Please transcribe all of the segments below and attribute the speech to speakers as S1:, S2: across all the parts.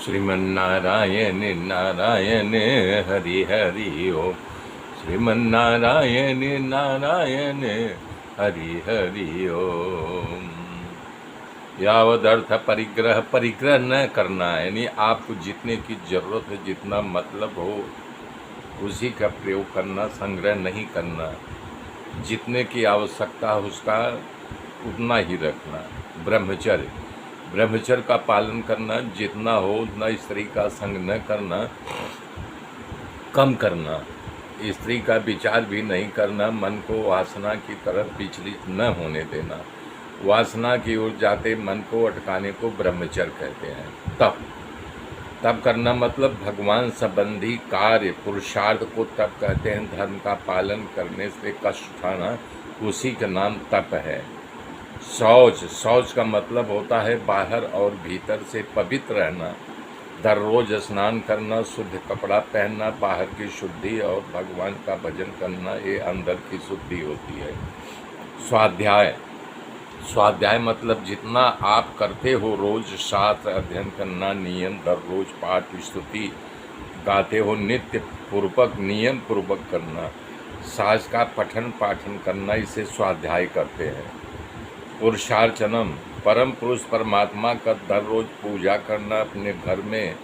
S1: श्रीमन्नारायण नारायण हरि हरि ओम। श्रीमन्नारायण नारायण हरि हरि ओम। यावदर्थ परिग्रह, परिग्रह न करना, यानी आपको जितने की जरूरत है, जितना मतलब हो उसी का प्रयोग करना, संग्रह नहीं करना। जितने की आवश्यकता है उसका उतना ही रखना। ब्रह्मचर्य, ब्रह्मचर्य का पालन करना, जितना हो उतना स्त्री का संग न करना, कम करना। स्त्री का विचार भी नहीं करना, मन को वासना की तरफ विचलित न होने देना। वासना की ओर जाते मन को अटकाने को ब्रह्मचर्य कहते हैं। तप करना मतलब भगवान संबंधी कार्य पुरुषार्थ को तप कहते हैं। धर्म का पालन करने से कष्ट उठाना, उसी का नाम तप है। शौच का मतलब होता है बाहर और भीतर से पवित्र रहना। दररोज स्नान करना, शुद्ध कपड़ा पहनना बाहर की शुद्धि और भगवान का भजन करना, ये अंदर की शुद्धि होती है। स्वाध्याय मतलब जितना आप करते हो रोज शास्त्र अध्ययन करना, नियम दररोज पाठ स्तुति गाते हो नित्य पूर्वक नियम पूर्वक करना। शास्त्र का पठन पाठन करना, इसे स्वाध्याय करते हैं। पुरुषार्चनम, परम पुरुष परमात्मा का दररोज पूजा करना, अपने घर में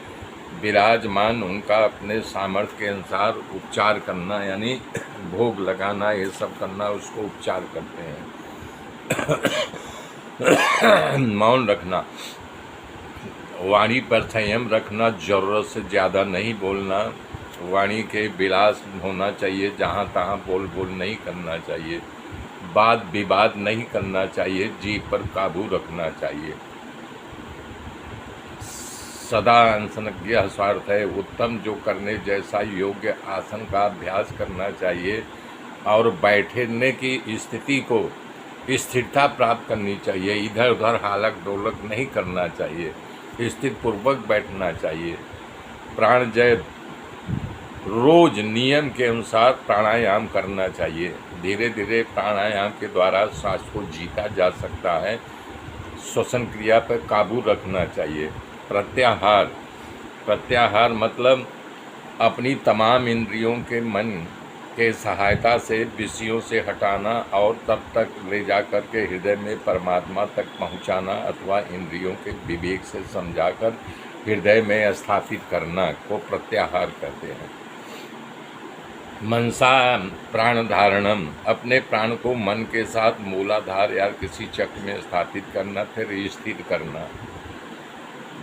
S1: विराजमान उनका अपने सामर्थ्य के अनुसार उपचार करना, यानी भोग लगाना, ये सब करना, उसको उपचार करते हैं। मौन रखना, वाणी पर संयम रखना, जरूरत से ज़्यादा नहीं बोलना। वाणी के विलास होना चाहिए, जहाँ तहाँ बोल नहीं करना चाहिए। वाद विवाद नहीं करना चाहिए, जीभ पर काबू रखना चाहिए। सदा अनसनज्ञ स्वार्थ है, उत्तम जो करने जैसा योग्य आसन का अभ्यास करना चाहिए और बैठने की स्थिति को स्थिरता प्राप्त करनी चाहिए। इधर उधर हालक डोलक नहीं करना चाहिए, स्थिर पूर्वक बैठना चाहिए। प्राणजय, रोज नियम के अनुसार प्राणायाम करना चाहिए। धीरे धीरे प्राणायाम के द्वारा सांस को जीता जा सकता है। श्वसन क्रिया पर काबू रखना चाहिए। प्रत्याहार मतलब अपनी तमाम इंद्रियों के मन के सहायता से विषयों से हटाना और तब तक ले जाकर के हृदय में परमात्मा तक पहुंचाना, अथवा इंद्रियों के विवेक से समझाकर हृदय में स्थापित करना को प्रत्याहार कहते हैं। मनसा प्राण धारणम, अपने प्राण को मन के साथ मूलाधार या किसी चक्र में स्थापित करना, फिर स्थिर करना।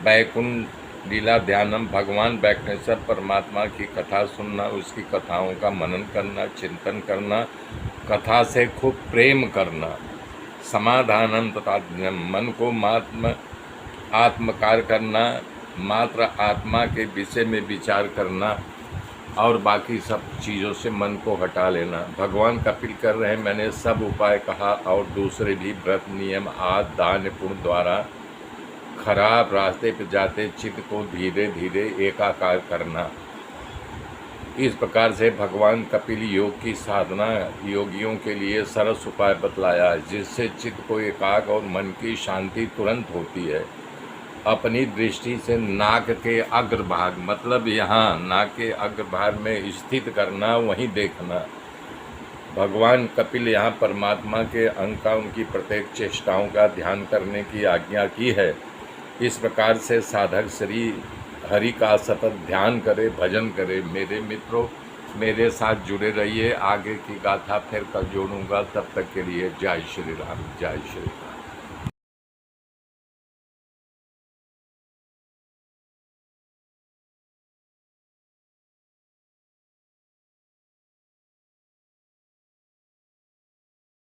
S1: वैकुंठ लीला ध्यानम, भगवान वैकुंठेश्वर परमात्मा की कथा सुनना, उसकी कथाओं का मनन करना, चिंतन करना, कथा से खूब प्रेम करना। समाधानम तथा मन को आत्मकार करना, मात्र आत्मा के विषय में विचार करना और बाकी सब चीज़ों से मन को हटा लेना। भगवान कपिल कर रहे हैं, मैंने सब उपाय कहा और दूसरे भी व्रत नियम आदि दान पुण्य द्वारा खराब रास्ते पर जाते चित्त को धीरे धीरे एकाकार करना। इस प्रकार से भगवान कपिल योग की साधना योगियों के लिए सरस उपाय बतलाया, जिससे चित्त को एकाग्र और मन की शांति तुरंत होती है। अपनी दृष्टि से नाक के अग्रभाग, मतलब यहाँ नाक के अग्रभाग में स्थित करना, वहीं देखना। भगवान कपिल यहाँ परमात्मा के अंग का, उनकी प्रत्येक चेष्टाओं का ध्यान करने की आज्ञा की है। इस प्रकार से साधक श्री हरि का सतत ध्यान करे, भजन करे। मेरे मित्रों, मेरे साथ जुड़े रहिए। आगे की गाथा फिर कल जोड़ूंगा, तब तक के लिए जय श्री राम, जय श्री राम।